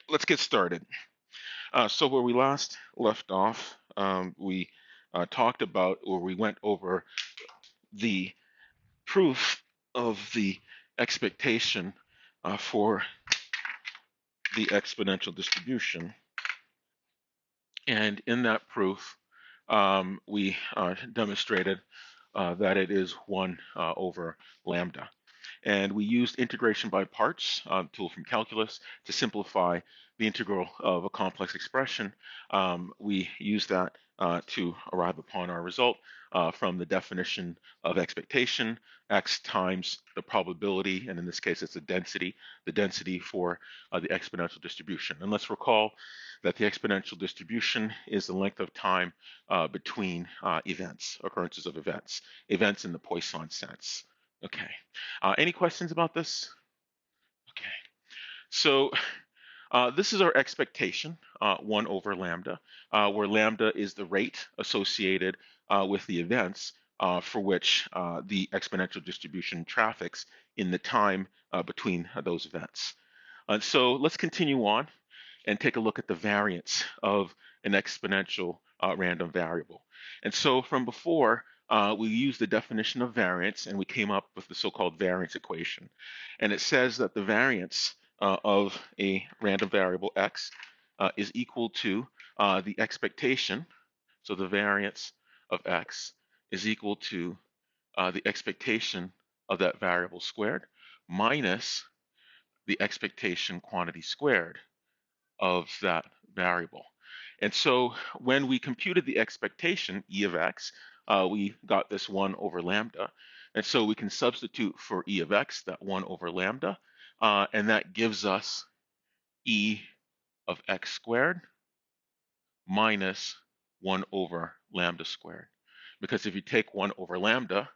let's get started. So where we last left off, we talked about, or we went over the proof of the expectation for the exponential distribution. And in that proof, we demonstrated that it is 1 over lambda. And we used integration by parts, tool from calculus, to simplify the integral of a complex expression. We used that to arrive upon our result from the definition of expectation, x times the probability, and in this case it's the density for the exponential distribution. And let's recall that the exponential distribution is the length of time between occurrences of events in the Poisson sense. Okay. Any questions about this? Okay. So this is our expectation, 1 over lambda, where lambda is the rate associated with the events for which the exponential distribution traffics in the time between those events. So let's continue on and take a look at the variance of an exponential random variable. And so from before, we used the definition of variance and we came up with the so-called variance equation. And it says that the variance of a random variable x is equal to the expectation. So the variance of x is equal to the expectation of that variable squared minus the expectation quantity squared of that variable. And so when we computed the expectation, E of x, we got this 1 over lambda. And so we can substitute for E of x, that 1 over lambda, and that gives us E of x squared minus 1 over lambda squared. Because if you take 1 over lambda,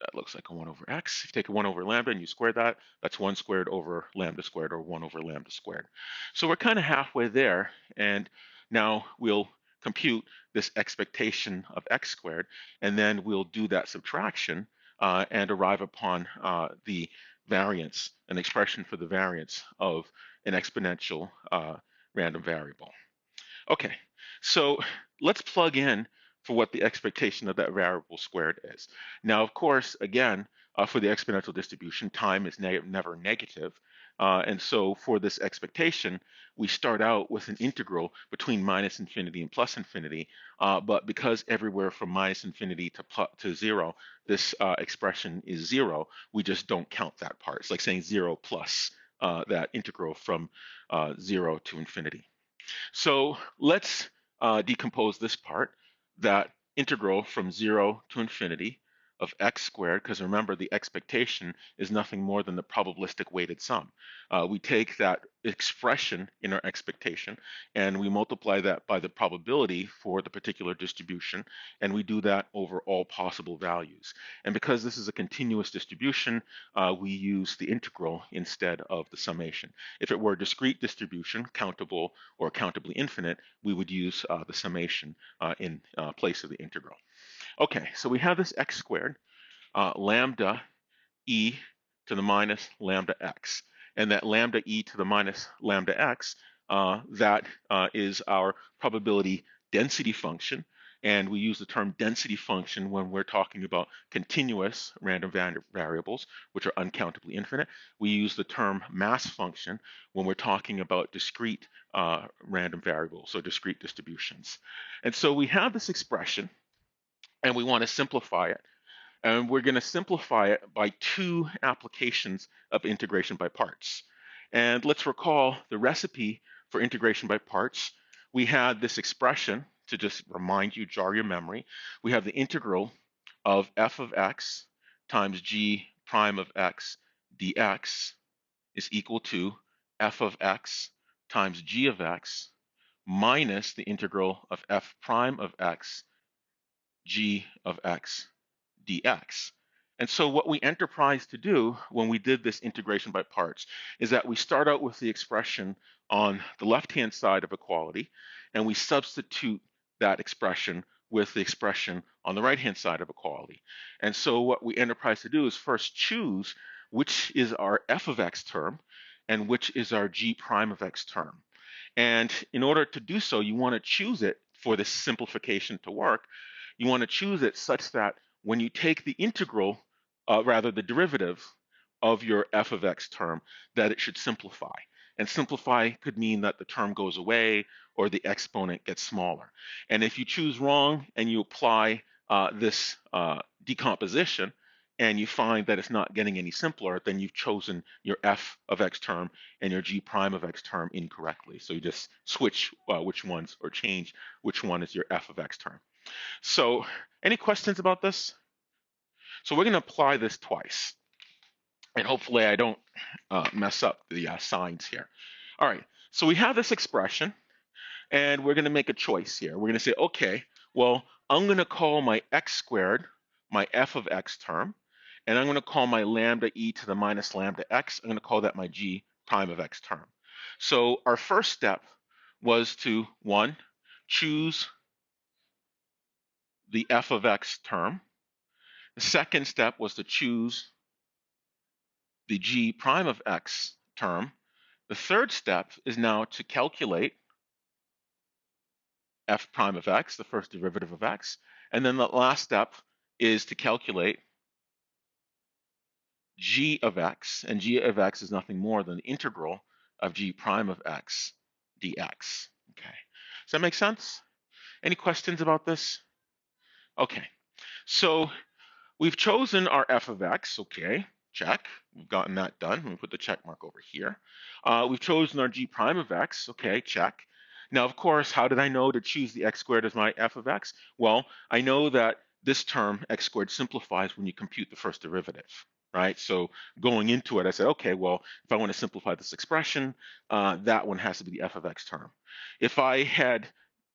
that looks like a 1 over x. If you take a 1 over lambda and you square that, that's 1 squared over lambda squared, or 1 over lambda squared. So we're kind of halfway there, and now we'll compute this expectation of x squared, and then we'll do that subtraction and arrive upon the variance, an expression for the variance of an exponential random variable. Okay, so let's plug in for what the expectation of that variable squared is. Now, of course, again, for the exponential distribution, time is never negative. And so for this expectation, we start out with an integral between minus infinity and plus infinity. But because everywhere from minus infinity to 0, this expression is 0, we just don't count that part. It's like saying 0 plus that integral from 0 to infinity. So let's decompose this part, that integral from 0 to infinity of x squared, because remember the expectation is nothing more than the probabilistic weighted sum. We take that expression in our expectation and we multiply that by the probability for the particular distribution, and we do that over all possible values. And because this is a continuous distribution, we use the integral instead of the summation. If it were a discrete distribution, countable or countably infinite, we would use the summation in place of the integral. Okay, so we have this x squared, lambda e to the minus lambda x. And that lambda e to the minus lambda x, that is our probability density function. And we use the term density function when we're talking about continuous random variables, which are uncountably infinite. We use the term mass function when we're talking about discrete random variables, so discrete distributions. And so we have this expression, and we want to simplify it. And we're going to simplify it by 2 applications of integration by parts. And let's recall the recipe for integration by parts. We had this expression, to just remind you, jar your memory. We have the integral of f of x times g prime of x dx is equal to f of x times g of x minus the integral of f prime of x g of x dx. And so what we enterprise to do when we did this integration by parts is that we start out with the expression on the left-hand side of equality, and we substitute that expression with the expression on the right-hand side of equality. And so what we enterprise to do is first choose which is our f of x term, and which is our g prime of x term. And in order to do so, you want to choose it for this simplification to work. You want to choose it such that when you take the integral, rather the derivative of your f of x term, that it should simplify. And simplify could mean that the term goes away or the exponent gets smaller. And if you choose wrong and you apply this decomposition, and you find that it's not getting any simpler, then you've chosen your f of x term and your g prime of x term incorrectly. So you just switch which ones, or change which one is your f of x term. So any questions about this? So we're going to apply this twice. And hopefully I don't mess up the signs here. All right, so we have this expression, and we're going to make a choice here. We're going to say, okay, well, I'm going to call my x squared my f of x term, and I'm going to call my lambda e to the minus lambda x, I'm going to call that my g prime of x term. So our first step was to, one, choose the f of x term. The second step was to choose the g prime of x term. The third step is now to calculate f prime of x, the first derivative of x. And then the last step is to calculate g of x, and g of x is nothing more than the integral of g prime of x dx. Okay, does that make sense? Any questions about this? Okay, so we've chosen our f of x. Okay, check. We've gotten that done. We'll put the check mark over here. We've chosen our g prime of x. Okay, check. Now, of course, how did I know to choose the x squared as my f of x? Well, I know that this term, x squared, simplifies when you compute the first derivative, right? So going into it, I said, okay, well, if I want to simplify this expression, that one has to be the f of x term. If I had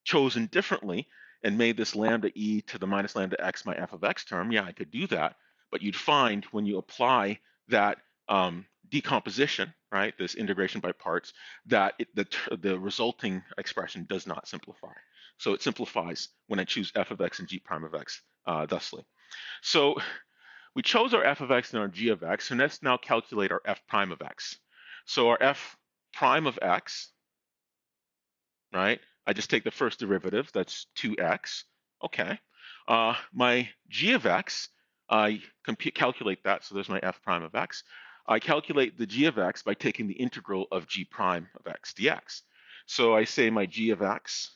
chosen differently and made this lambda e to the minus lambda x my f of x term, yeah, I could do that. But you'd find when you apply that decomposition, right, this integration by parts, that the resulting expression does not simplify. So it simplifies when I choose f of x and g prime of x thusly. So we chose our f of x and our g of x, and let's now calculate our f prime of x. So our f prime of x, right, I just take the first derivative, that's 2x. Okay. My g of x, I calculate that, so there's my f prime of x. I calculate the g of x by taking the integral of g prime of x dx. So I say my g of x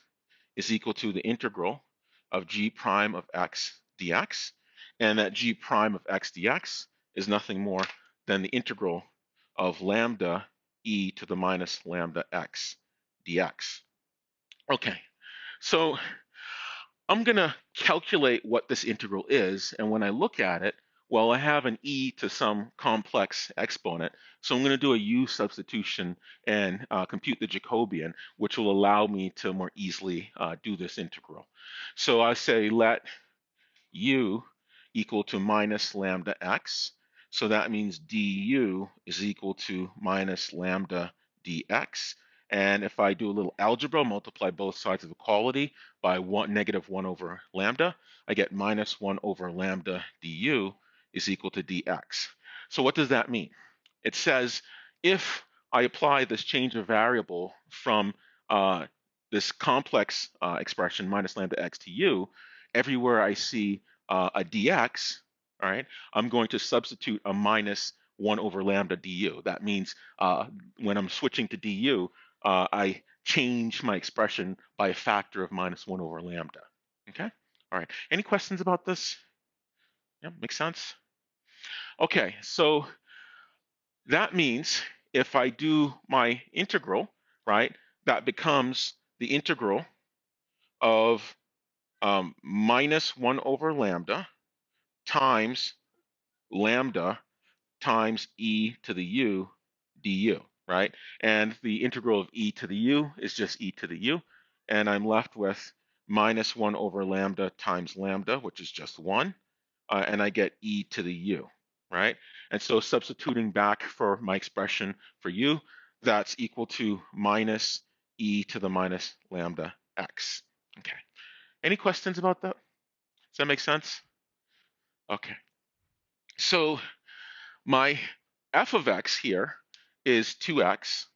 is equal to the integral of g prime of x dx, and that g prime of x dx is nothing more than the integral of lambda e to the minus lambda x dx. Okay, so I'm going to calculate what this integral is, and when I look at it, well, I have an e to some complex exponent, so I'm going to do a u substitution and compute the Jacobian, which will allow me to more easily do this integral. So I say let u equal to minus lambda x, so that means du is equal to minus lambda dx. And if I do a little algebra, multiply both sides of equality by negative 1 over lambda, I get minus 1 over lambda du is equal to dx. So what does that mean? It says if I apply this change of variable from this complex expression, minus lambda x to u, everywhere I see a dx, all right, I'm going to substitute a minus 1 over lambda du. That means when I'm switching to du, I change my expression by a factor of minus 1 over lambda. Okay? All right. Any questions about this? Yeah, makes sense? Okay, so that means if I do my integral, right, that becomes the integral of minus 1 over lambda times lambda times e to the u du, right? And the integral of e to the u is just e to the u, and I'm left with minus 1 over lambda times lambda, which is just 1, and I get e to the u, right? And so substituting back for my expression for u, that's equal to minus e to the minus lambda x. Okay. Any questions about that? Does that make sense? Okay. So my f of x here is 2x.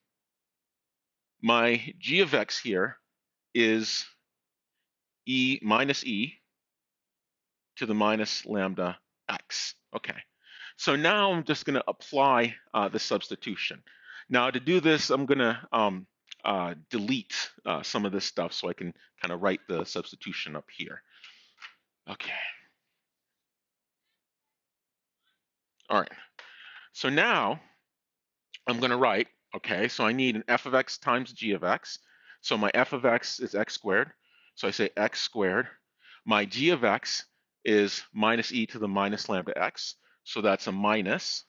My g of x here is minus e to the minus lambda x. Okay, so now I'm just going to apply the substitution. Now to do this, I'm going to delete some of this stuff so I can kind of write the substitution up here. Okay. All right. So now I'm going to write, okay, so I need an f of x times g of x. So my f of x is x squared. So I say x squared. My g of x is minus e to the minus lambda x. So that's a minus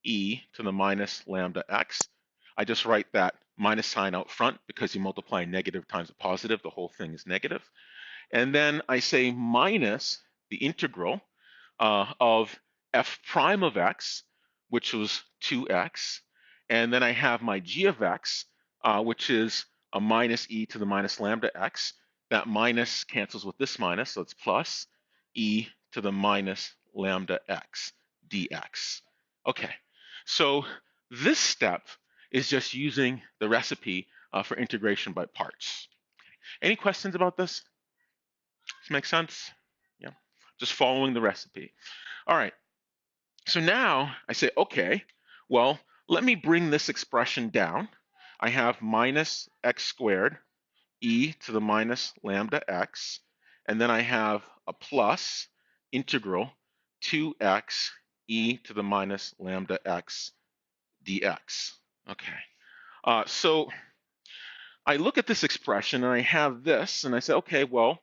e to the minus lambda x. I just write that minus sign out front because you multiply negative times a positive, the whole thing is negative. And then I say minus the integral of f prime of x, which was 2x. And then I have my g of x, which is a minus e to the minus lambda x. That minus cancels with this minus, so it's plus e to the minus lambda x dx. Okay, so this step is just using the recipe for integration by parts. Any questions about this? Does this make sense? Yeah, just following the recipe. All right, so now I say, okay, well, let me bring this expression down. I have minus x squared e to the minus lambda x, and then I have a plus integral 2x e to the minus lambda x dx. Okay, so I look at this expression and I have this, and I say, okay, well,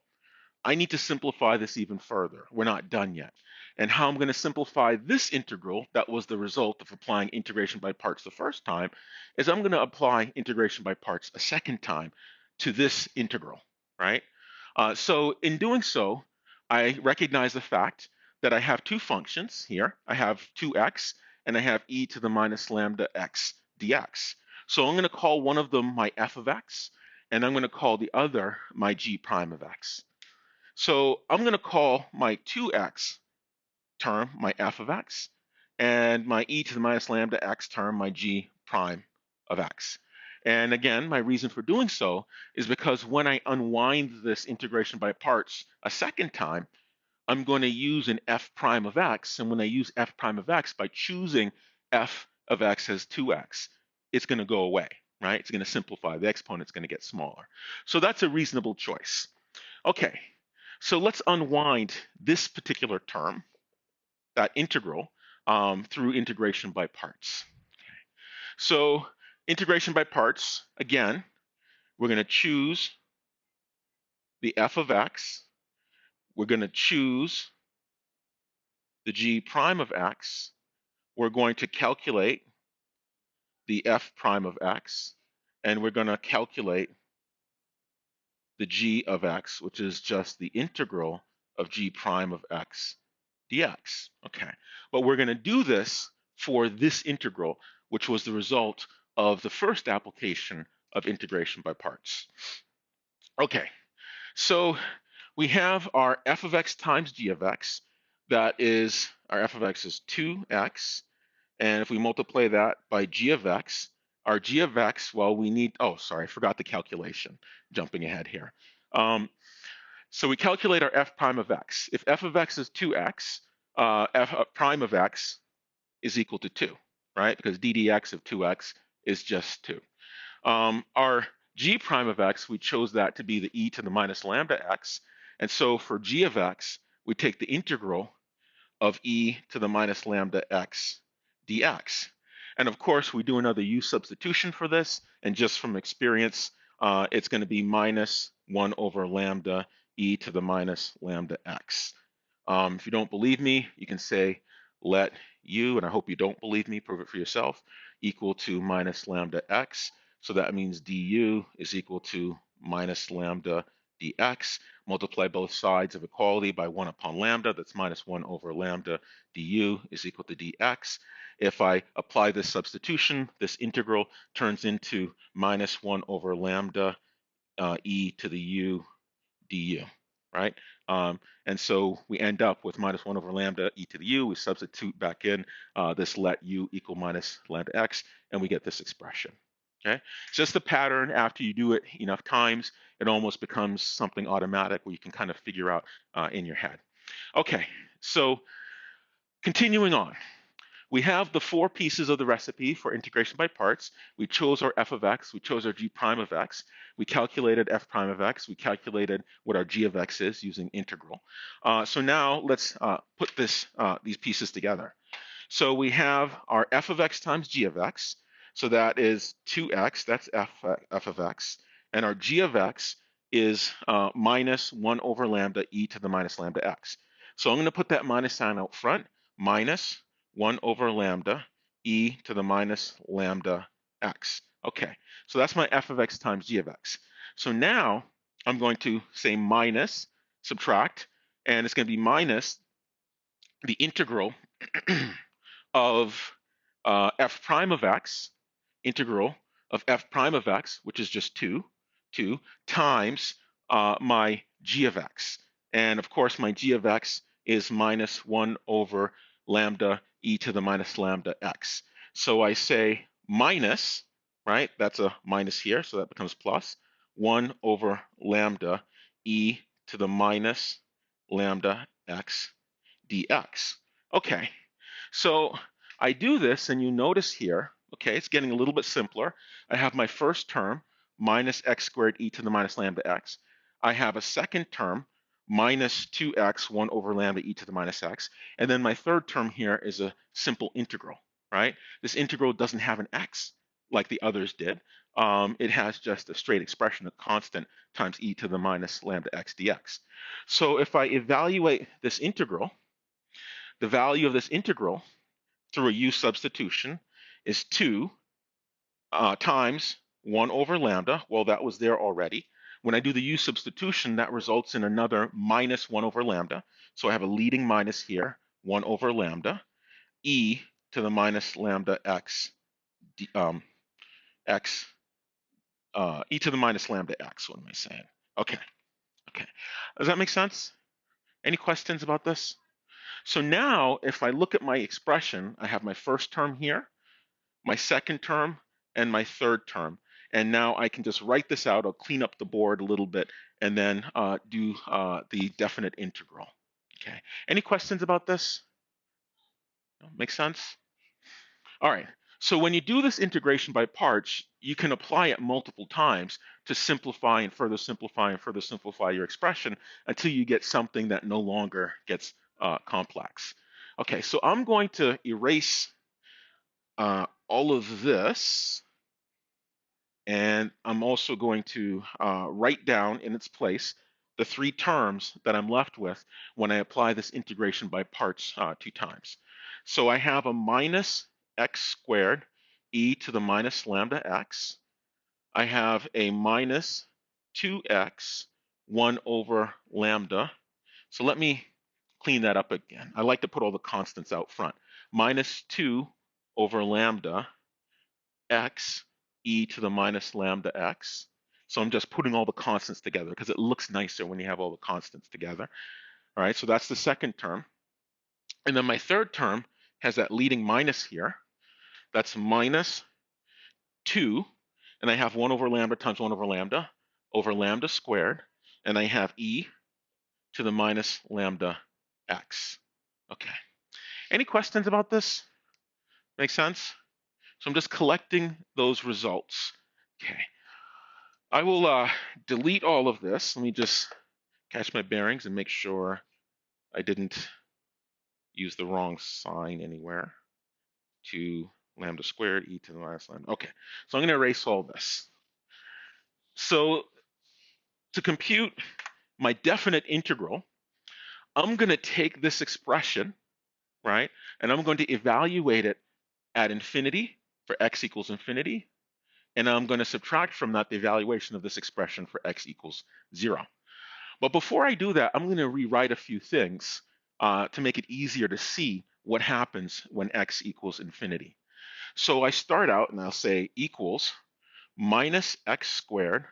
I need to simplify this even further. We're not done yet. And how I'm going to simplify this integral that was the result of applying integration by parts the first time is I'm going to apply integration by parts a second time to this integral, right? So in doing so, I recognize the fact that I have two functions here. I have 2x and I have e to the minus lambda x dx. So I'm going to call one of them my f of x, and I'm going to call the other my g prime of x. So I'm going to call my 2x term my f of x, and my e to the minus lambda x term my g prime of x. And again, my reason for doing so is because when I unwind this integration by parts a second time, I'm going to use an f prime of x. And when I use f prime of x, by choosing f of x as 2x, it's going to go away, right? It's going to simplify. The exponent's going to get smaller. So that's a reasonable choice. Okay, so let's unwind this particular term, that integral, through integration by parts. Okay. So integration by parts, again, we're going to choose the f of x. We're going to choose the g prime of x. We're going to calculate the f prime of x. And we're going to calculate the g of x, which is just the integral of g prime of x dx. Okay, but we're going to do this for this integral, which was the result of the first application of integration by parts. Okay, so we have our f of x times g of x. That is, our f of x is 2x. And if we multiply that by g of x, our g of x, well, we need, oh, sorry, I forgot the calculation, jumping ahead here. So we calculate our f prime of x. If f of x is 2x, f prime of x is equal to 2, right? Because ddx of 2x is just 2. Our g prime of x, we chose that to be the e to the minus lambda x. And so for g of x, we take the integral of e to the minus lambda x dx. And of course, we do another u substitution for this. And just from experience, it's going to be minus 1 over lambda e to the minus lambda x. If you don't believe me, you can say let u, and I hope you don't believe me, prove it for yourself, equal to minus lambda x. So that means du is equal to minus lambda dx. Multiply both sides of equality by 1 upon lambda. That's minus 1 over lambda du is equal to dx. If I apply this substitution, this integral turns into minus 1 over lambda e to the u du, right? And so we end up with minus 1 over lambda e to the u. We substitute back in this let u equal minus lambda x, and we get this expression. Okay, it's just the pattern. After you do it enough times, it almost becomes something automatic where you can kind of figure out in your head. Okay, so continuing on. We have the 4 pieces of the recipe for integration by parts. We chose our f of x. We chose our g prime of x. We calculated f prime of x. We calculated what our g of x is using integral. So now let's put these pieces together. So we have our f of x times g of x. So that is 2x. That's f of x. And our g of x is minus 1 over lambda e to the minus lambda x. So I'm going to put that minus sign out front. Minus 1 over lambda e to the minus lambda x. Okay, so that's my f of x times g of x. So now I'm going to say minus, subtract, and it's going to be minus the integral of f prime of x, integral of f prime of x, which is just 2 times my g of x. And of course, my g of x is minus 1 over lambda e to the minus lambda x. So I say minus, right? That's a minus here, so that becomes plus 1 over lambda e to the minus lambda x dx. Okay, so I do this, and you notice here, okay, it's getting a little bit simpler. I have my first term, minus x squared e to the minus lambda x. I have a second term, minus 2x, 1 over lambda e to the minus x. And then my third term here is a simple integral, right? This integral doesn't have an x like the others did. It has just a straight expression, a constant, times e to the minus lambda x dx. So if I evaluate this integral, the value of this integral through a u substitution is 2 times 1 over lambda. Well, that was there already. When I do the u substitution, that results in another minus 1 over lambda. So I have a leading minus here, 1 over lambda, e to the minus lambda x, e to the minus lambda x. What am I saying? Okay. Does that make sense? Any questions about this? So now, if I look at my expression, I have my first term here, my second term, and my third term. And now I can just write this out. I'll clean up the board a little bit and then do the definite integral. Okay. Any questions about this? Make sense? All right. So when you do this integration by parts, you can apply it multiple times to simplify and further simplify and further simplify your expression until you get something that no longer gets complex. Okay, so I'm going to erase all of this, and I'm also going to write down in its place the 3 terms that I'm left with when I apply this integration by parts 2 times. So I have a minus x squared e to the minus lambda x. I have a minus 2x 1 over lambda. So let me clean that up again. I like to put all the constants out front. Minus 2 over lambda x e to the minus lambda x. So I'm just putting all the constants together because it looks nicer when you have all the constants together. All right, so that's the second term. And then my third term has that leading minus here. That's minus 2, and I have 1 over lambda times 1 over lambda squared, and I have e to the minus lambda x. Okay. Any questions about this? Make sense? So I'm just collecting those results. Okay. I will delete all of this. Let me just catch my bearings and make sure I didn't use the wrong sign anywhere. 2 lambda squared e to the minus lambda. Okay, so I'm going to erase all this. So to compute my definite integral, I'm going to take this expression, right, and I'm going to evaluate it at infinity for x equals infinity, and I'm going to subtract from that the evaluation of this expression for x equals 0. But before I do that, I'm going to rewrite a few things to make it easier to see what happens when x equals infinity. So I start out and I'll say equals minus x squared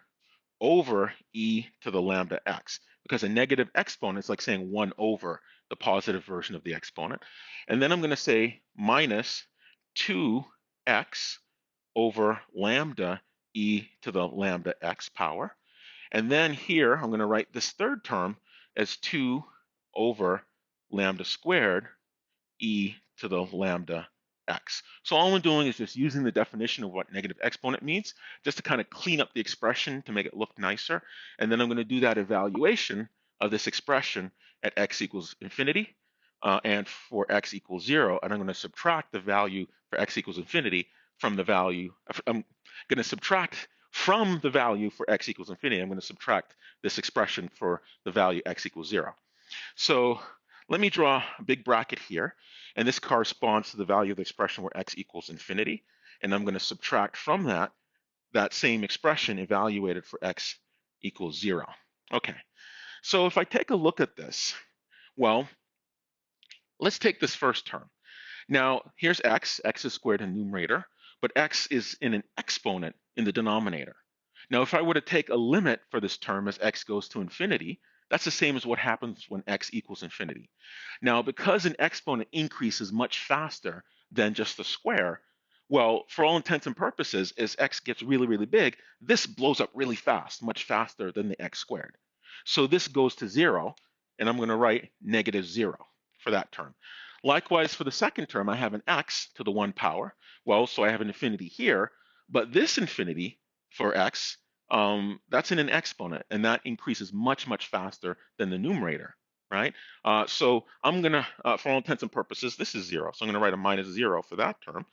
over e to the lambda x, because a negative exponent is like saying 1 over the positive version of the exponent. And then I'm going to say minus 2x over lambda e to the lambda x power. And then here, I'm going to write this third term as 2 over lambda squared e to the lambda x. So all I'm doing is just using the definition of what negative exponent means, just to kind of clean up the expression to make it look nicer. And then I'm going to do that evaluation of this expression at x equals infinity and for x equals 0. And I'm going to subtract the value for x equals infinity from the value. I'm going to subtract from the value for x equals infinity. I'm going to subtract this expression for the value x equals 0. So let me draw a big bracket here, and this corresponds to the value of the expression where x equals infinity, and I'm going to subtract from that same expression evaluated for x equals 0. Okay, so if I take a look at this, well, let's take this first term. Now, here's x is squared in the numerator, but x is in an exponent in the denominator. Now, if I were to take a limit for this term as x goes to infinity, that's the same as what happens when x equals infinity. Now, because an exponent increases much faster than just the square, well, for all intents and purposes, as x gets really, really big, this blows up really fast, much faster than the x squared. So this goes to 0, and I'm going to write negative 0 for that term. Likewise, for the second term, I have an x to the 1 power. Well, so I have an infinity here, but this infinity for x, that's in an exponent, and that increases much, much faster than the numerator, right? So I'm going to, for all intents and purposes, this is 0. So I'm going to write a minus 0 for that term.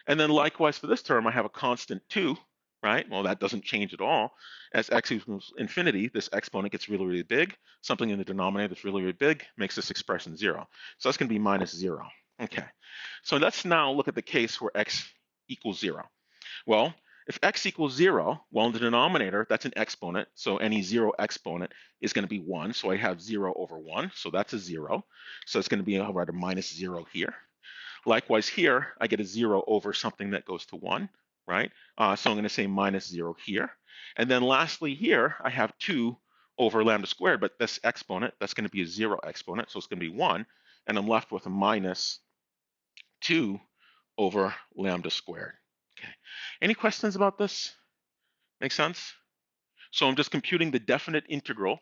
And then likewise for this term, I have a constant 2, right? Well, that doesn't change at all. As x equals infinity, this exponent gets really, really big. Something in the denominator that's really, really big makes this expression 0. So that's going to be minus 0. Okay, so let's now look at the case where x equals 0. Well, if x equals 0, well, in the denominator, that's an exponent. So any 0 exponent is going to be 1. So I have 0 over 1. So that's a 0. So it's going to be, I'll write a minus 0 here. Likewise here, I get a 0 over something that goes to 1, right? So I'm going to say minus 0 here. And then lastly here, I have 2 over lambda squared, but this exponent, that's going to be a 0 exponent, so it's going to be 1. And I'm left with a minus 2 over lambda squared. Okay. Any questions about this? Make sense? So I'm just computing the definite integral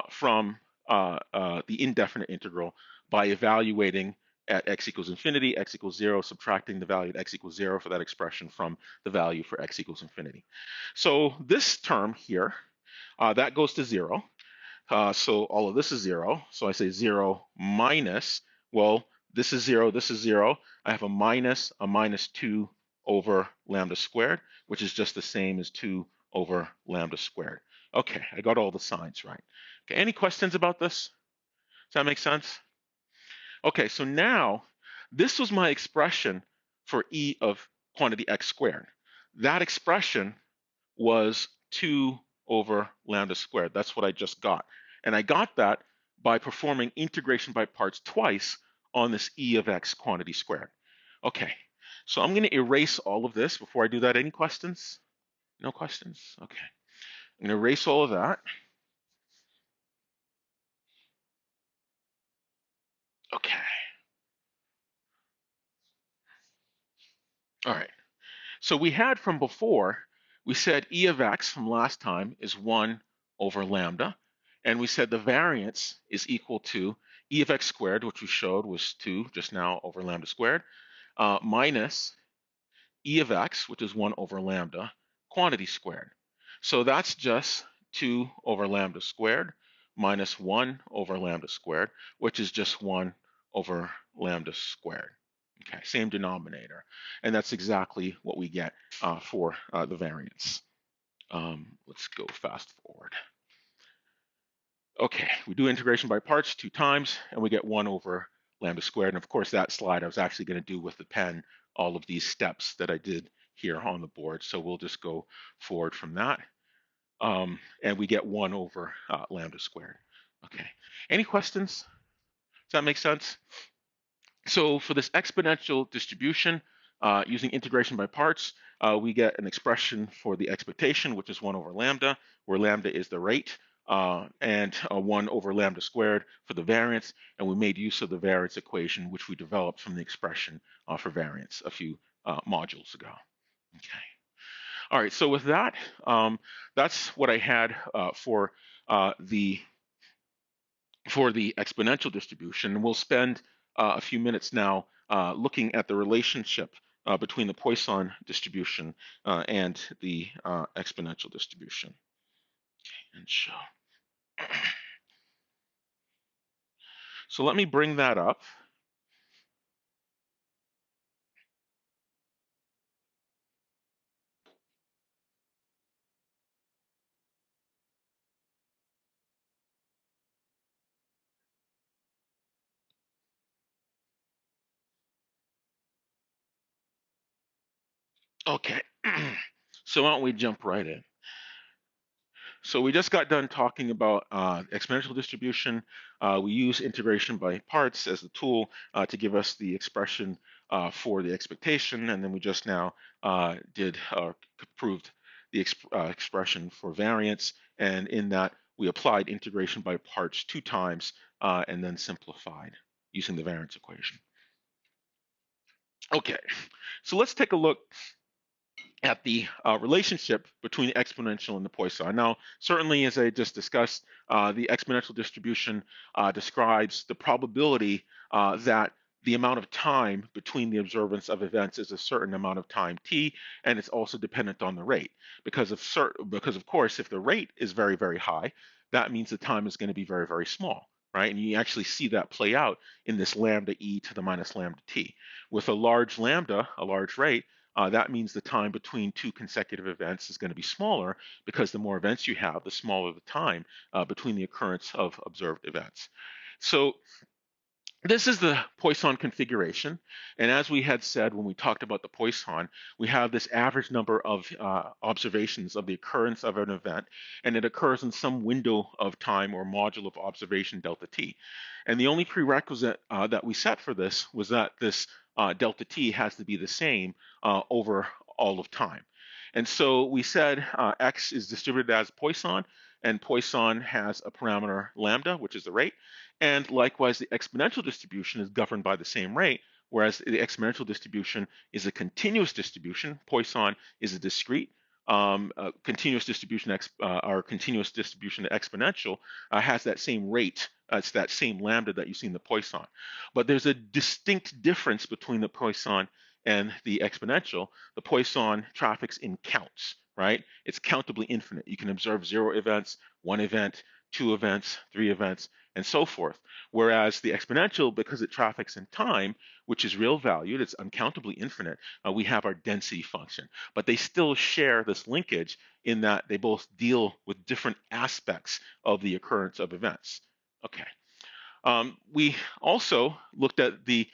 from the indefinite integral by evaluating at x equals infinity, x equals 0, subtracting the value at x equals 0 for that expression from the value for x equals infinity. So this term here, that goes to 0. So all of this is 0. So I say 0 minus, well, this is 0, this is 0. I have a minus 2 over lambda squared, which is just the same as 2 over lambda squared. Okay, I got all the signs right. Okay, any questions about this? Does that make sense? Okay, so now this was my expression for e of quantity x squared. That expression was 2 over lambda squared. That's what I just got. And I got that by performing integration by parts twice on this e of x quantity squared. Okay, so I'm going to erase all of this before I do that. Any questions? No questions? Okay. I'm going to erase all of that. Okay. All right. So we had from before, we said e of x from last time is 1 over lambda. And we said the variance is equal to e of x squared, which we showed was 2 just now over lambda squared, minus e of x, which is 1 over lambda, quantity squared. So that's just 2 over lambda squared minus 1 over lambda squared, which is just 1 over lambda squared. Okay, same denominator. And that's exactly what we get for the variance. Let's go fast forward. Okay, we do integration by parts 2 times, and we get 1 over lambda squared. And of course, that slide I was actually going to do with the pen, all of these steps that I did here on the board. So we'll just go forward from that. And we get 1 over lambda squared. Okay, any questions? Does that make sense? So for this exponential distribution, using integration by parts, we get an expression for the expectation, which is 1 over lambda, where lambda is the rate and 1 over lambda squared for the variance, and we made use of the variance equation, which we developed from the expression for variance a few modules ago. Okay. All right, so with that, that's what I had the for the exponential distribution. We'll spend a few minutes now looking at the relationship between the Poisson distribution and the exponential distribution. Okay, and show. So let me bring that up. Okay, so why don't we jump right in? So we just got done talking about exponential distribution. We use integration by parts as the tool to give us the expression for the expectation, and then we just now proved the expression for variance, and in that we applied integration by parts 2 times and then simplified using the variance equation. Okay, so let's take a look at the relationship between the exponential and the Poisson. Now, certainly, as I just discussed, the exponential distribution describes the probability that the amount of time between the observance of events is a certain amount of time t, and it's also dependent on the rate. Because of course, if the rate is very, very high, that means the time is going to be very, very small, right? And you actually see that play out in this lambda e to the minus lambda t. With a large lambda, a large rate, that means the time between 2 consecutive events is going to be smaller, because the more events you have, the smaller the time between the occurrence of observed events. So this is the Poisson configuration. And as we had said when we talked about the Poisson, we have this average number of observations of the occurrence of an event, and it occurs in some window of time or module of observation delta t. And the only prerequisite that we set for this was that this delta t has to be the same over all of time. And so we said x is distributed as Poisson, and Poisson has a parameter lambda, which is the rate. And likewise, the exponential distribution is governed by the same rate, whereas the exponential distribution is a continuous distribution. Poisson is a discrete. Continuous distribution or continuous distribution exponential has that same rate. It's that same lambda that you see in the Poisson. But there's a distinct difference between the Poisson and the exponential. The Poisson traffics in counts, right? It's countably infinite. You can observe 0 events, 1 event, 2 events, 3 events, and so forth. Whereas the exponential, because it traffics in time, which is real valued, it's uncountably infinite, we have our density function. But they still share this linkage in that they both deal with different aspects of the occurrence of events. Okay. We also looked at the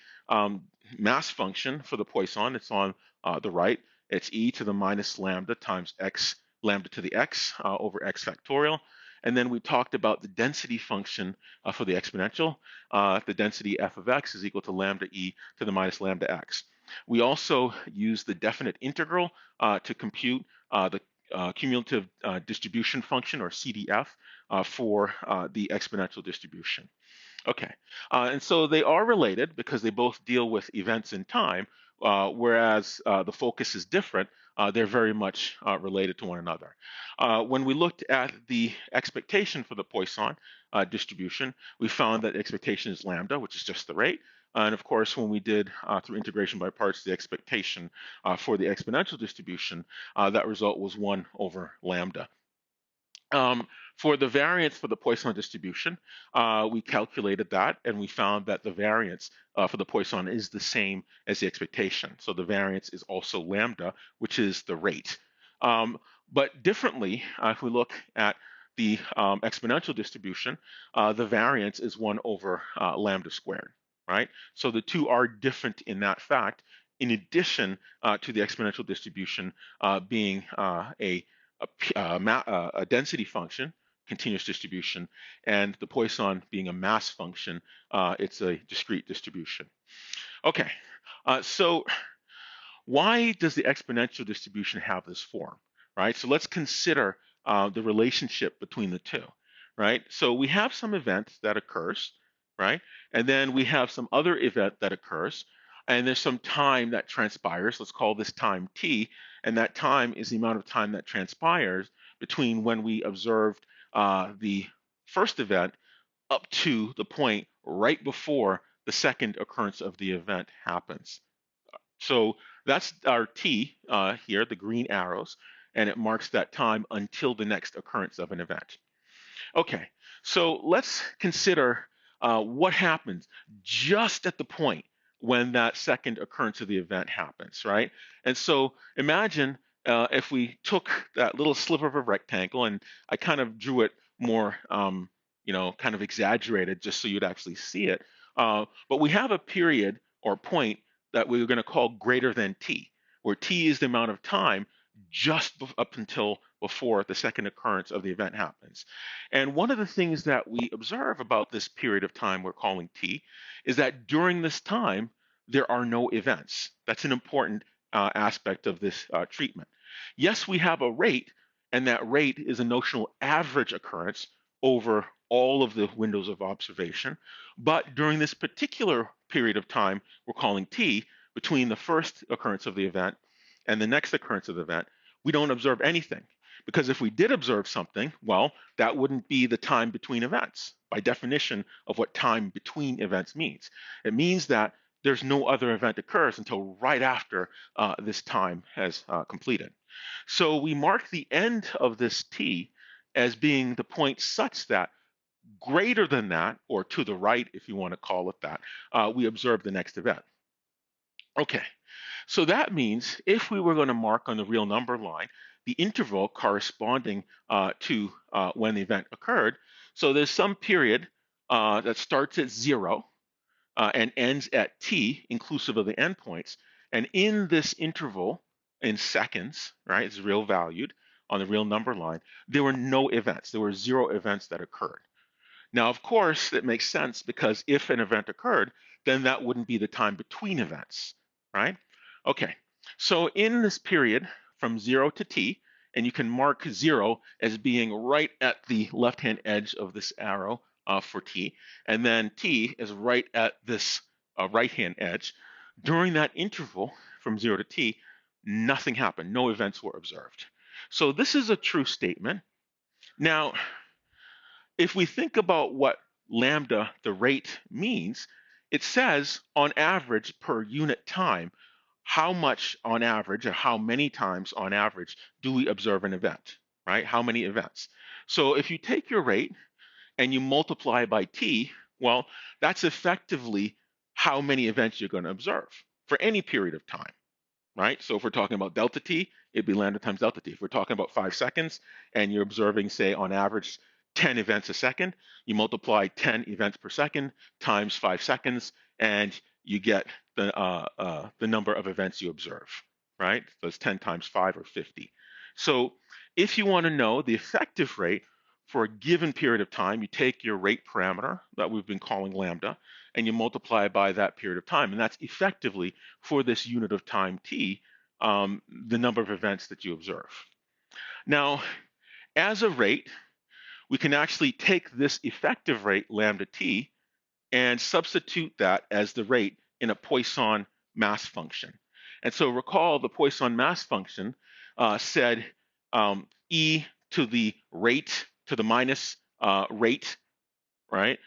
mass function for the Poisson. It's on the right. It's e to the minus lambda times x, lambda to the x over x factorial. And then we talked about the density function for the exponential. The density f of x is equal to lambda e to the minus lambda x. We also use the definite integral to compute the cumulative distribution function, or CDF, for the exponential distribution. Okay, and so they are related because they both deal with events in time, whereas the focus is different. They're very much related to one another. When we looked at the expectation for the Poisson distribution, we found that expectation is lambda, which is just the rate. And of course, when we did through integration by parts the expectation for the exponential distribution, that result was 1 over lambda. For the variance for the Poisson distribution, we calculated that, and we found that the variance for the Poisson is the same as the expectation. So the variance is also lambda, which is the rate. But differently, if we look at the exponential distribution, the variance is 1 over lambda squared, right? So the two are different in that fact, in addition to the exponential distribution being a density function, continuous distribution, and the Poisson being a mass function, it's a discrete distribution. Okay, so why does the exponential distribution have this form, right? So let's consider the relationship between the two, right? So we have some event that occurs, right? And then we have some other event that occurs, and there's some time that transpires. Let's call this time t, and that time is the amount of time that transpires between when we observed the first event up to the point right before the second occurrence of the event happens. So that's our t here, the green arrows, and it marks that time until the next occurrence of an event. Okay, so let's consider what happens just at the point when that second occurrence of the event happens, right? And so imagine if we took that little sliver of a rectangle, and I kind of drew it more, kind of exaggerated just so you'd actually see it. But we have a period or point that we're going to call greater than t, where t is the amount of time just up until before the second occurrence of the event happens. And one of the things that we observe about this period of time we're calling t is that during this time, there are no events. That's an important aspect of this treatment. Yes, we have a rate, and that rate is a notional average occurrence over all of the windows of observation. But during this particular period of time we're calling t, between the first occurrence of the event and the next occurrence of the event, we don't observe anything. Because if we did observe something, well, that wouldn't be the time between events by definition of what time between events means. It means that there's no other event occurs until right after this time has completed. So we mark the end of this t as being the point such that greater than that, or to the right, if you want to call it that, we observe the next event. Okay, so that means if we were going to mark on the real number line the interval corresponding to when the event occurred, so there's some period that starts at 0 and ends at t, inclusive of the endpoints. And in this interval, in seconds, right, it's real valued on the real number line, there were no events. There were 0 events that occurred. Now, of course, it makes sense because if an event occurred, then that wouldn't be the time between events, right? Okay, so in this period from 0 to t, and you can mark 0 as being right at the left-hand edge of this arrow for t, and then t is right at this right-hand edge. During that interval from 0 to t, nothing happened. No events were observed. So this is a true statement. Now, if we think about what lambda, the rate, means, it says on average per unit time, how much on average or how many times on average do we observe an event, right? How many events? So if you take your rate and you multiply by t, well, that's effectively how many events you're going to observe for any period of time, right? So if we're talking about delta t, it'd be lambda times delta t. If we're talking about 5 seconds and you're observing, say, on average 10 events a second, you multiply 10 events per second times 5 seconds, and you get the number of events you observe, right? So it's 10 times 5 or 50. So if you want to know the effective rate for a given period of time, you take your rate parameter that we've been calling lambda, and you multiply by that period of time. And that's effectively, for this unit of time t, the number of events that you observe. Now, as a rate, we can actually take this effective rate, lambda t, and substitute that as the rate in a Poisson mass function. And so recall the Poisson mass function said e to the rate to the minus rate, right,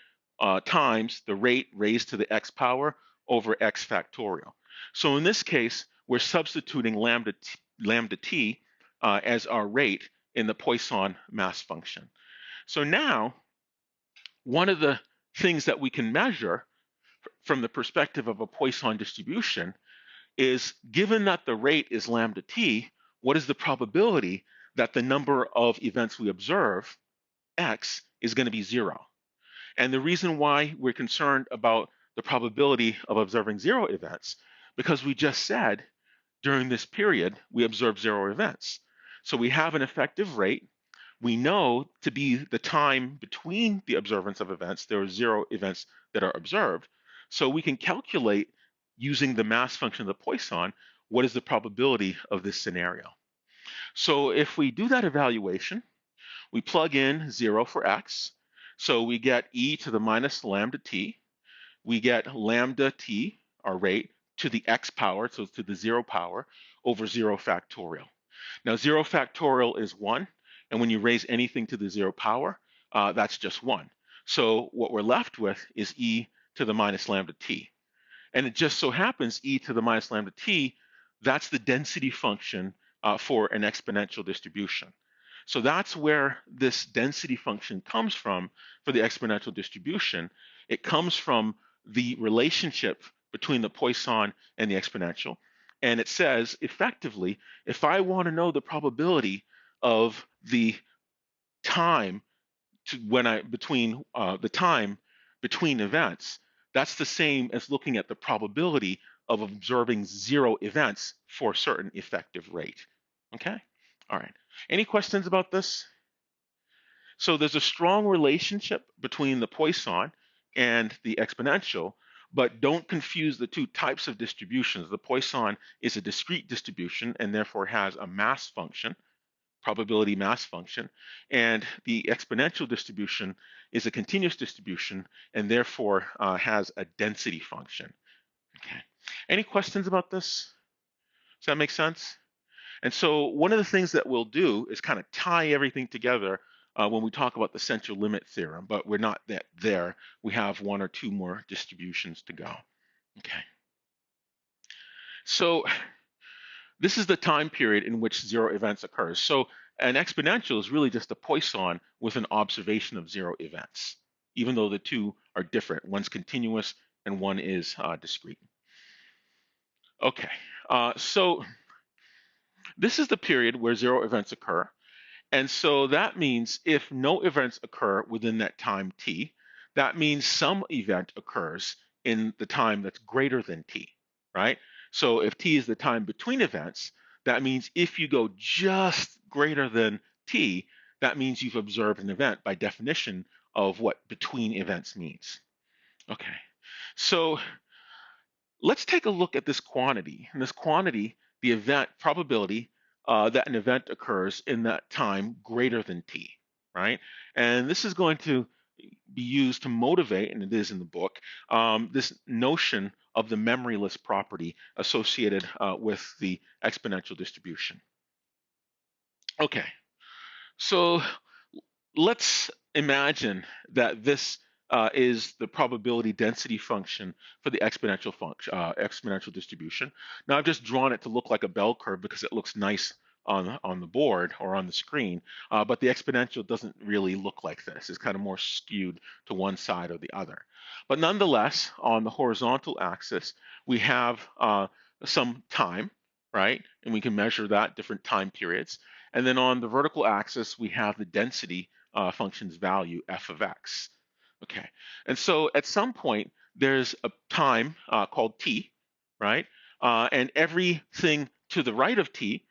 times the rate raised to the x power over x factorial. So in this case, we're substituting lambda t as our rate in the Poisson mass function. So now, one of the things that we can measure from the perspective of a Poisson distribution is, given that the rate is lambda t, what is the probability that the number of events we observe, x, is going to be 0? And the reason why we're concerned about the probability of observing 0 events, because we just said during this period we observe 0 events. So we have an effective rate. We know to be the time between the observance of events, there are 0 events that are observed. So we can calculate, using the mass function of the Poisson, what is the probability of this scenario. So if we do that evaluation, we plug in 0 for x, So we get e to the minus lambda t. We get lambda t, our rate, to the x power, so to the 0 power, over 0 factorial. Now, 0 factorial is 1, and when you raise anything to the 0 power, that's just 1. So what we're left with is e to the minus lambda t. And it just so happens e to the minus lambda t, that's the density function for an exponential distribution. So that's where this density function comes from for the exponential distribution. It comes from the relationship between the Poisson and the exponential. And it says, effectively, if I want to know the probability of the time to when I between the time between events, that's the same as looking at the probability of observing 0 events for a certain effective rate. Okay? All right. Any questions about this? So there's a strong relationship between the Poisson and the exponential, but don't confuse the two types of distributions. The Poisson is a discrete distribution and therefore has a mass function, probability mass function, and the exponential distribution is a continuous distribution and therefore has a density function. Okay. Any questions about this? Does that make sense? And so one of the things that we'll do is kind of tie everything together when we talk about the central limit theorem, but we're not there. We have one or two more distributions to go. Okay. So this is the time period in which 0 events occurs. So an exponential is really just a Poisson with an observation of 0 events, even though the two are different. One's continuous and one is discrete. Okay, so this is the period where 0 events occur. And so that means if no events occur within that time t, that means some event occurs in the time that's greater than t, right? So if t is the time between events, that means if you go just greater than t, that means you've observed an event by definition of what between events means. Okay, so let's take a look at this quantity. And this quantity, the event probability that an event occurs in that time greater than t, right? And this is going to be used to motivate, and it is in the book, this notion of the memoryless property associated with the exponential distribution. Okay, so let's imagine that this is the probability density function for the exponential distribution. Now I've just drawn it to look like a bell curve because it looks nice on the board or on the screen, but the exponential doesn't really look like this. It's kind of more skewed to one side or the other. But nonetheless, on the horizontal axis, we have some time, right? And we can measure that, different time periods. And then on the vertical axis, we have the density function's value, f of x. Okay, and so at some point, there's a time called t, right? And everything to the right of t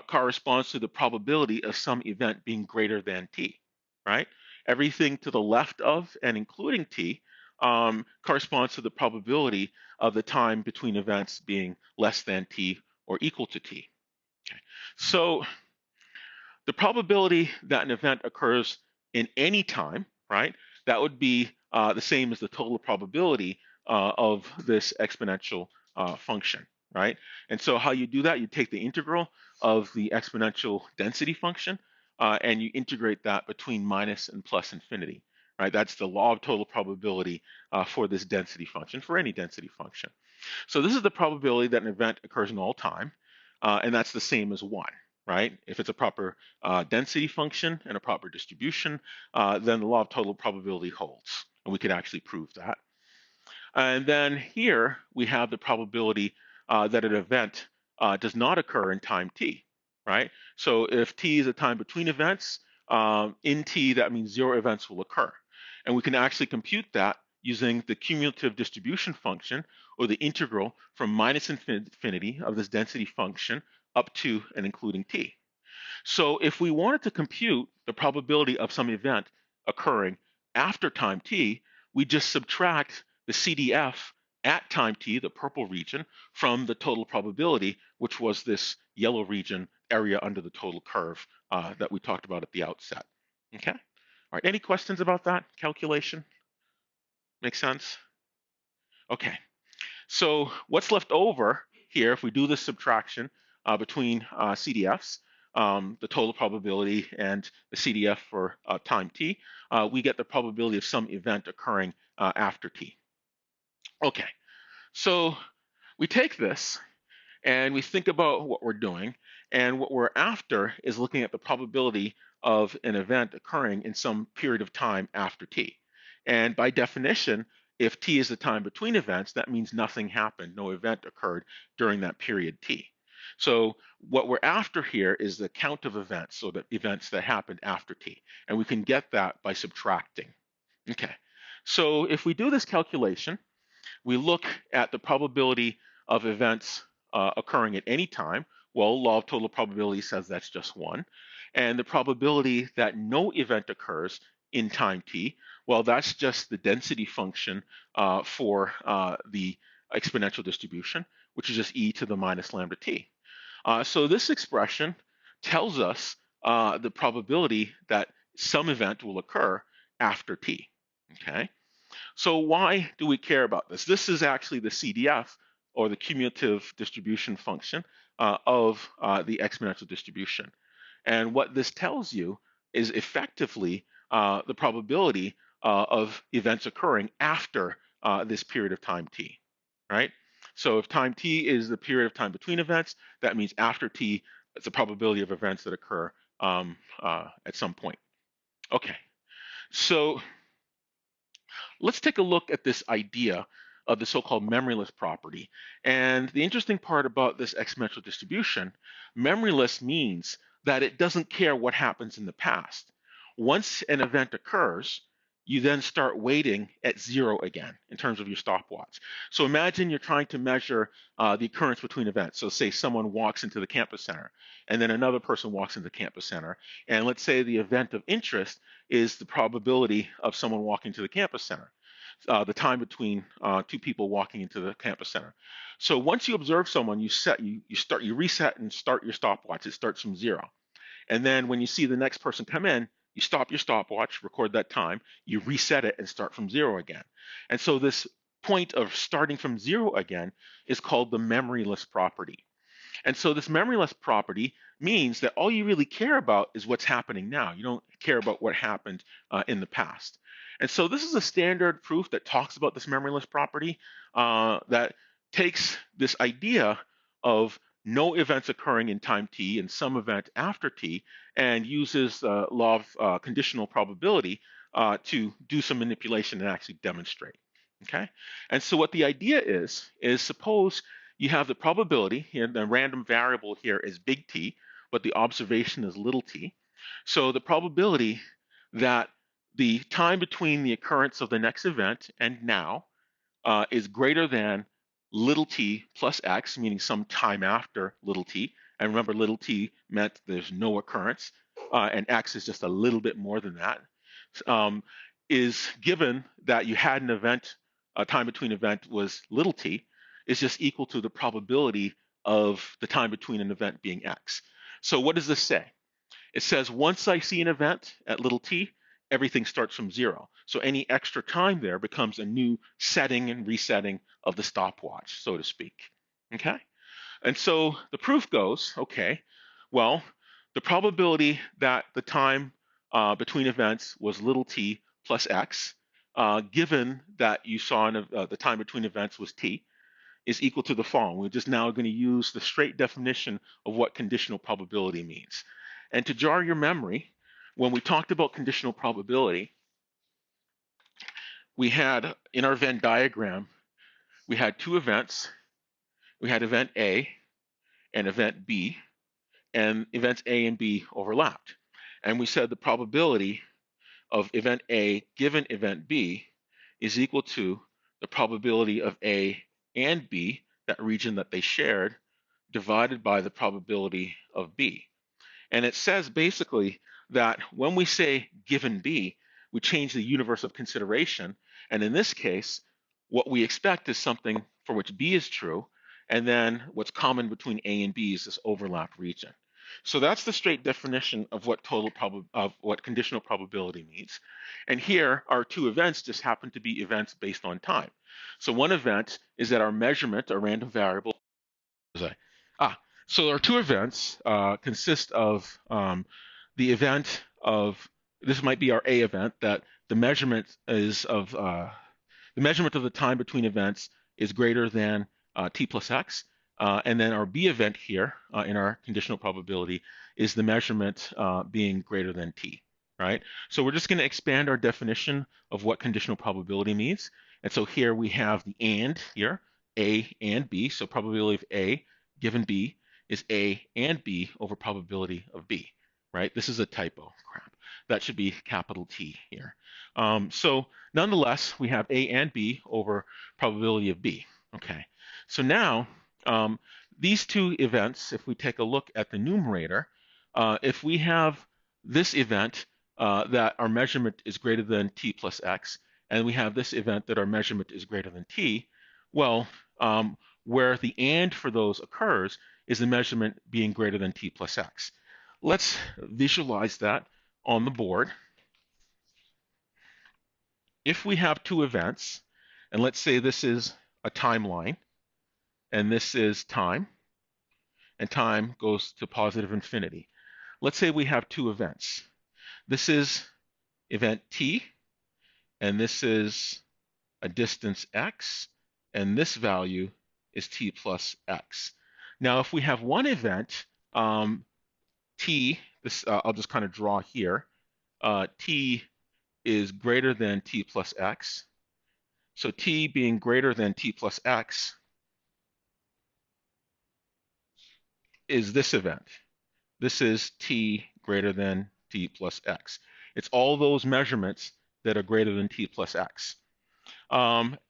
corresponds to the probability of some event being greater than t, right? Everything to the left of and including t corresponds to the probability of the time between events being less than t or equal to t. Okay, so the probability that an event occurs in any time, right, that would be the same as the total probability of this exponential function, right? And so how you do that, you take the integral of the exponential density function and you integrate that between minus and plus infinity, right? That's the law of total probability for this density function, for any density function. So this is the probability that an event occurs in all time, and that's the same as 1. Right? If it's a proper density function and a proper distribution, then the law of total probability holds. And we could actually prove that. And then here we have the probability that an event does not occur in time t, right? So if t is a time between events, in t, that means 0 events will occur. And we can actually compute that using the cumulative distribution function, or the integral from minus infinity of this density function up to and including t. So if we wanted to compute the probability of some event occurring after time t, we just subtract the CDF at time t, the purple region, from the total probability, which was this yellow region, area under the total curve that we talked about at the outset. Okay? All right, any questions about that calculation? Make sense? Okay, so what's left over here, if we do this subtraction between CDFs, the total probability and the CDF for time t, we get the probability of some event occurring after t. Okay, so we take this and we think about what we're doing, and what we're after is looking at the probability of an event occurring in some period of time after t. And by definition, if t is the time between events, that means nothing happened, no event occurred during that period t. So what we're after here is the count of events, so the events that happened after t. And we can get that by subtracting. Okay, so if we do this calculation, we look at the probability of events occurring at any time. Well, law of total probability says that's just one. And the probability that no event occurs in time t, well, that's just the density function for the exponential distribution, which is just e to the minus lambda t. So this expression tells us the probability that some event will occur after t, okay? So why do we care about this? This is actually the CDF, or the cumulative distribution function of the exponential distribution. And what this tells you is effectively the probability of events occurring after this period of time t, right? So if time t is the period of time between events, that means after t, it's the probability of events that occur at some point. Okay, so let's take a look at this idea of the so-called memoryless property. And the interesting part about this exponential distribution, memoryless means that it doesn't care what happens in the past. Once an event occurs, you then start waiting at 0 again in terms of your stopwatch. So imagine you're trying to measure the occurrence between events. So say someone walks into the campus center, and then another person walks into the campus center. And let's say the event of interest is the probability of someone walking to the campus center, the time between two people walking into the campus center. So once you observe someone, you reset and start your stopwatch. It starts from 0. And then when you see the next person come in, you stop your stopwatch, record that time, you reset it and start from 0 again. And so this point of starting from 0 again is called the memoryless property. And so this memoryless property means that all you really care about is what's happening now. You don't care about what happened in the past. And so this is a standard proof that talks about this memoryless property that takes this idea of no events occurring in time t and some event after t, and uses the law of conditional probability to do some manipulation and actually demonstrate. Okay, and so what the idea is suppose you have the probability, and the random variable here is big T, but the observation is little t. So the probability that the time between the occurrence of the next event and now is greater than little t plus x, meaning some time after little t. And remember, little t meant there's no occurrence, and x is just a little bit more than that, is given that you had an event, a time between event was little t, is just equal to the probability of the time between an event being x. So what does this say? It says once I see an event at little t, everything starts from 0. So any extra time there becomes a new setting and resetting of the stopwatch, so to speak. Okay? And so the proof goes, okay, well, the probability that the time between events was little t plus x, given that you saw the time between events was t, is equal to the following. We're just now going to use the straight definition of what conditional probability means. And to jar your memory, when we talked about conditional probability, we had in our Venn diagram, we had two events. We had event A and event B, and events A and B overlapped. And we said the probability of event A given event B is equal to the probability of A and B, that region that they shared, divided by the probability of B. And it says basically that when we say given B, we change the universe of consideration. And in this case, what we expect is something for which B is true, and then what's common between A and B is this overlap region. So that's the straight definition of what conditional probability means. And here, our two events just happen to be events based on time. So one event is that our measurement, our random variable, ah, so our two events consist of the event of, this might be our A event, that the measurement is of the measurement of the time between events is greater than t plus x. And then our B event here in our conditional probability is the measurement being greater than t, right? So we're just going to expand our definition of what conditional probability means. And so here we have the and here, A and B. So probability of A given B is A and B over probability of B, right? This is a typo, crap. That should be capital T here. So nonetheless, we have A and B over probability of B. Okay, so now these two events, if we take a look at the numerator, if we have this event that our measurement is greater than t plus x, and we have this event that our measurement is greater than t, well, where the and for those occurs is the measurement being greater than t plus x. Let's visualize that on the board. If we have two events, and let's say this is a timeline, and this is time, and time goes to positive infinity. Let's say we have two events. This is event t, and this is a distance x, and this value is t plus x. Now, if we have one event, t, this I'll just kind of draw here, t is greater than t plus x. So t being greater than t plus x is this event. This is t greater than t plus x. It's all those measurements that are greater than t plus x.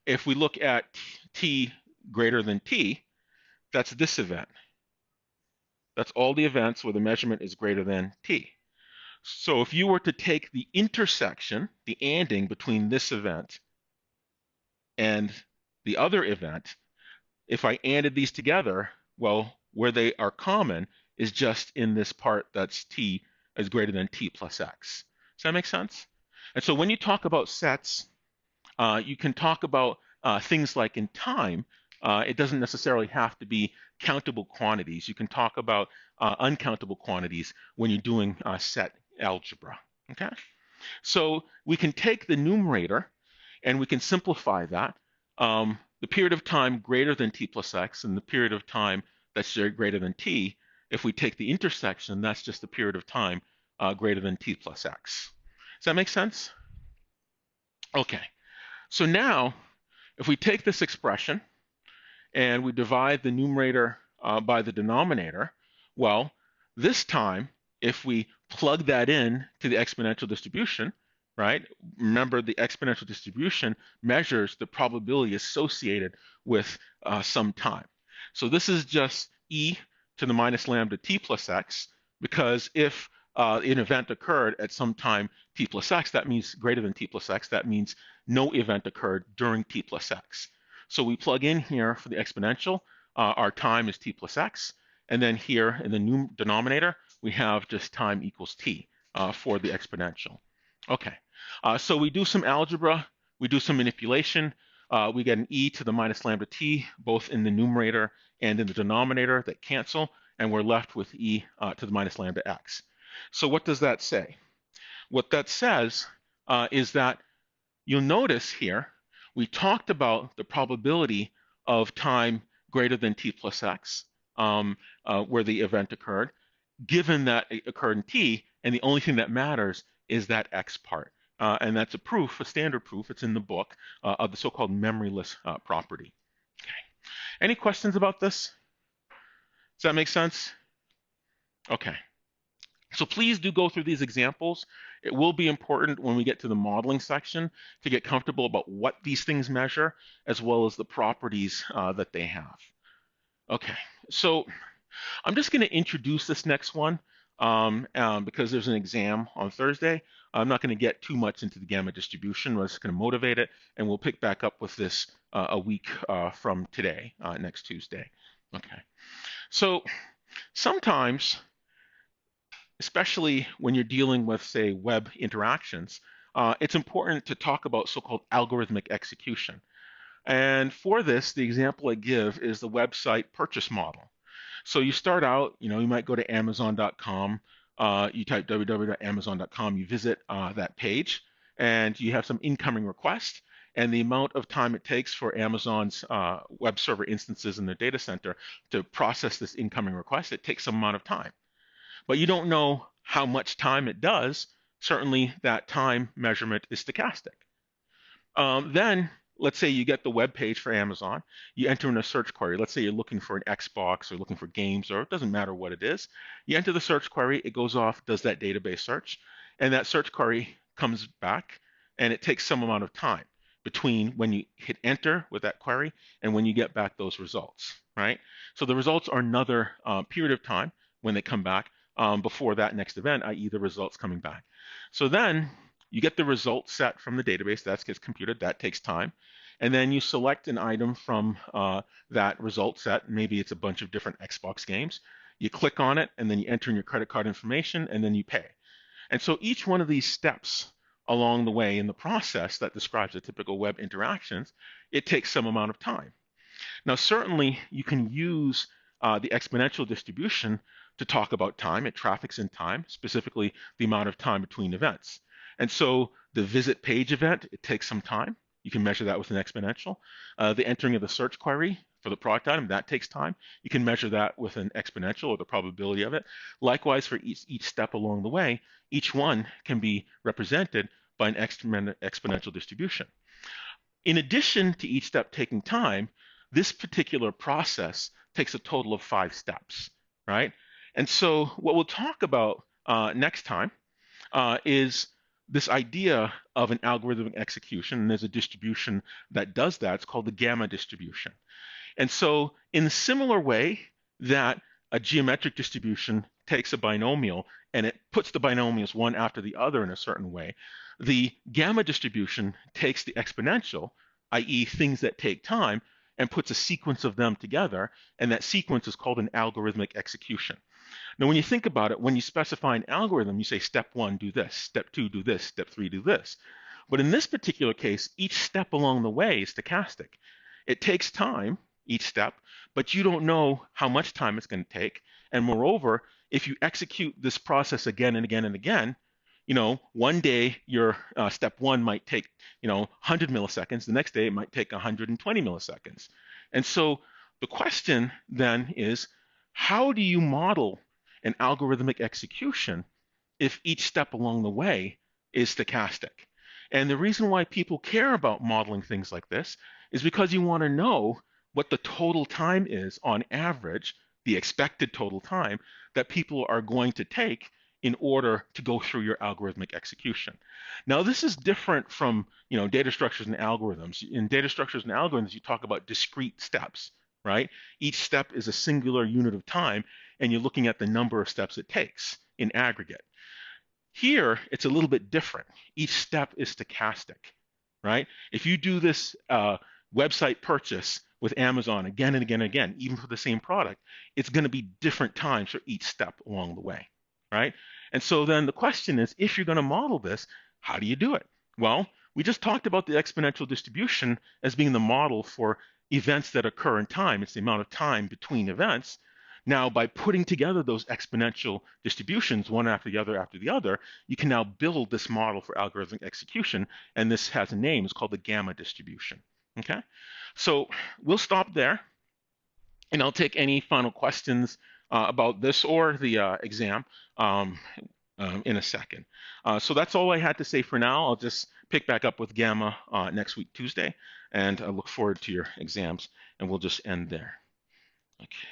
If we look at t greater than t, that's this event. That's all the events where the measurement is greater than t. So if you were to take the intersection, the anding between this event and the other event, if I anded these together, well, where they are common is just in this part that's t is greater than t plus x. Does that make sense? And so when you talk about sets, you can talk about things like in time. It doesn't necessarily have to be countable quantities. You can talk about uncountable quantities when you're doing set algebra. Okay? So we can take the numerator and we can simplify that. The period of time greater than t plus x and the period of time that's greater than t, if we take the intersection, that's just the period of time greater than t plus x. Does that make sense? Okay. So now, if we take this expression and we divide the numerator by the denominator, well, this time, if we plug that in to the exponential distribution, right? Remember, the exponential distribution measures the probability associated with some time. So this is just e to the minus lambda t plus x, because if an event occurred at some time t plus x, that means greater than t plus x. That means no event occurred during t plus x. So we plug in here for the exponential. Our time is t plus x. And then here in the denominator, we have just time equals t for the exponential. Okay, so we do some algebra. We do some manipulation. We get an e to the minus lambda t, both in the numerator and in the denominator that cancel. And we're left with e to the minus lambda x. So what does that say? What that says is that you'll notice here, we talked about the probability of time greater than t plus x, where the event occurred, given that it occurred in t, and the only thing that matters is that x part. And that's a proof, a standard proof, it's in the book, of the so-called memoryless property. Okay. Any questions about this? Does that make sense? Okay. So please do go through these examples. It will be important when we get to the modeling section to get comfortable about what these things measure, as well as the properties that they have. Okay, so I'm just going to introduce this next one because there's an exam on Thursday. I'm not going to get too much into the gamma distribution. I'm just going to motivate it, and we'll pick back up with this a week from today, next Tuesday. Okay, so sometimes especially when you're dealing with, say, web interactions, it's important to talk about so-called algorithmic execution. And for this, the example I give is the website purchase model. So you start out, you might go to Amazon.com, you type www.amazon.com, you visit that page, and you have some incoming requests, and the amount of time it takes for Amazon's web server instances in their data center to process this incoming request, it takes some amount of time. But you don't know how much time it does. Certainly, that time measurement is stochastic. Then let's say you get the web page for Amazon, you enter in a search query. Let's say you're looking for an Xbox or looking for games, or it doesn't matter what it is. You enter the search query, it goes off, does that database search, and that search query comes back, and it takes some amount of time between when you hit enter with that query and when you get back those results, right? So the results are another period of time when they come back before that next event, i.e. the results coming back. So then you get the result set from the database, that gets computed, that takes time. And then you select an item from that result set. Maybe it's a bunch of different Xbox games. You click on it, and then you enter in your credit card information, and then you pay. And so each one of these steps along the way in the process that describes the typical web interactions, it takes some amount of time. Now, certainly, you can use the exponential distribution to talk about time. It traffics in time, specifically the amount of time between events. And so the visit page event, it takes some time. You can measure that with an exponential. The entering of the search query for the product item, that takes time. You can measure that with an exponential or the probability of it. Likewise, for each step along the way, each one can be represented by an exponential distribution. In addition to each step taking time, this particular process takes a total of 5 steps, right? And so what we'll talk about next time is this idea of an algorithmic execution, and there's a distribution that does that. It's called the gamma distribution. And so in a similar way that a geometric distribution takes a binomial and it puts the binomials one after the other in a certain way, the gamma distribution takes the exponential, i.e. things that take time, and puts a sequence of them together, and that sequence is called an algorithmic execution. Now, when you think about it, when you specify an algorithm, you say step 1, do this, step 2, do this, step 3, do this. But in this particular case, each step along the way is stochastic. It takes time, each step, but you don't know how much time it's going to take. And moreover, if you execute this process again and again and again, one day your step 1 might take, 100 milliseconds. The next day it might take 120 milliseconds. And so the question then is, how do you model an algorithmic execution if each step along the way is stochastic? And the reason why people care about modeling things like this is because you want to know what the total time is on average, the expected total time that people are going to take in order to go through your algorithmic execution. Now, this is different from data structures and algorithms. In data structures and algorithms, you talk about discrete steps, right? Each step is a singular unit of time, and you're looking at the number of steps it takes in aggregate. Here, it's a little bit different. Each step is stochastic, right? If you do this website purchase with Amazon again and again and again, even for the same product, it's going to be different times for each step along the way, right? And so then the question is, if you're going to model this, how do you do it? Well, we just talked about the exponential distribution as being the model for events that occur in time. It's the amount of time between events. Now, by putting together those exponential distributions, one after the other, you can now build this model for algorithmic execution, and this has a name. It's called the gamma distribution. Okay? So we'll stop there, and I'll take any final questions about this or the exam in a second. So that's all I had to say for now. I'll just pick back up with gamma next week, Tuesday, and I look forward to your exams, and we'll just end there. Okay.